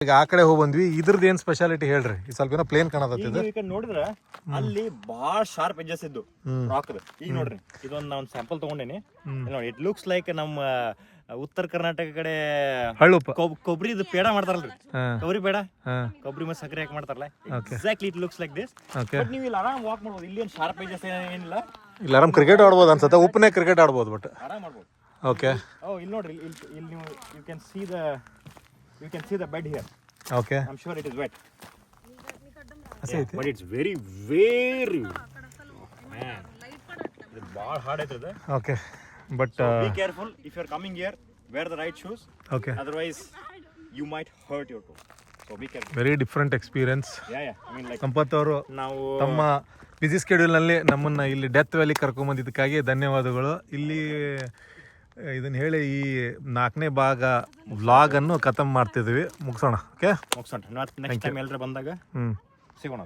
ಈಗ ಆ ಕಡೆ ಹೋಗಿ ಬಂದ್ವಿ. ಇದ್ರದ್ದು ಏನ್ ಸ್ಪೆಷಾಲಿಟಿ ಹೇಳ್ರಿ. ಈ ಸ್ವಲ್ಪ ಏನೋ ಪ್ಲೇನ್ ಕಾಣತತ್ತಿದೆ. ಈಗ ನೋಡಿದ್ರ ಅಲ್ಲಿ ಬಾಳ ಶಾರ್ಪ್ ಎಡ್ಜಸ್ ಇದ್ದು ರಾಕ್. ಈಗ ನೋಡ್ರಿ ಇದೊಂದು ನಾನು ಸ್ಯಾಂಪಲ್ ತಗೊಂಡೇನಿ. ನೋಡಿ ಇಟ್ ಲುಕ್ಸ್ ಲೈಕ್ ನಮ್ಮ ಉತ್ತರ ಕರ್ನಾಟಕ ಕಡೆ ಹಳ್ಳುಪ್ಪ ಕೊಬ್ಬರಿದು ಪೇಡ ಮಾಡ್ತಾರಲ್ರಿ, ಕೊಬ್ಬರಿ ಪೇಡ, ಕೊಬ್ಬರಿ ಮತ್ತೆ ಸಕ್ಕರೆ ಹಾಕಿ ಮಾಡ್ತಾರಲ್ಲ, exactly it looks like this. But ನೀವು ಇಲ್ಲಿ ಆರಾಮ್ ವಾಕ್ ಮಾಡ್ಬೋದು. ಇಲ್ಲಿ ಏನು ಶಾರ್ಪ್ ಎಡ್ಜಸ್ ಏನಿಲ್ಲ. ಇಲ್ಲ ಆರಾಮ್ ಕ್ರಿಕೆಟ್ ಆಡ್ಬೋದು ಅನ್ಸುತ್ತೆ. ಉಪ್ಪನೇ ಕ್ರಿಕೆಟ್ ಆಡ್ಬೋದು ಬಟ್ ಆರಾಮ್ ಮಾಡ್ಬೋದು. ಓಕೆ. ಇಲ್ಲಿ ನೋಡ್ರಿ, ಇಲ್ಲಿ ನೀವು you can see the bed here. Okay. I am sure it is wet. But it's very very man, ಇದು ಭಾಳ ಹಾರ್ಡ್ ಐತ್ರಿ. Okay. But be careful if you're coming here, wear the right shoes. Okay. Otherwise you might hurt your toe, so be careful. Very different experience. Yeah, I mean like Sampath ಅವರು ನಾವು ತಮ್ಮ ಬಿಸಿ ಸ್ಕೆಡ್ಯೂಲ್ನಲ್ಲಿ ನಮ್ಮನ್ನು ಇಲ್ಲಿ death valley ಕರ್ಕೊಂಬಂದಿದ್ದಕ್ಕಾಗಿ ಧನ್ಯವಾದಗಳು. ಇಲ್ಲಿ ಇದನ್ನ ಹೇಳಿ ಈ 4ನೇ ಭಾಗ ವ್ಲಾಗನ್ನು ಖತಮ್ ಮಾಡ್ತಿದ್ವಿ, ಮುಗಿಸೋಣ. ಓಕೆ, ನೆಕ್ಸ್ಟ್ ಟೈಮ್ ಎಲ್ಲರೂ ಬಂದಾಗ ಸಿಗೋಣ.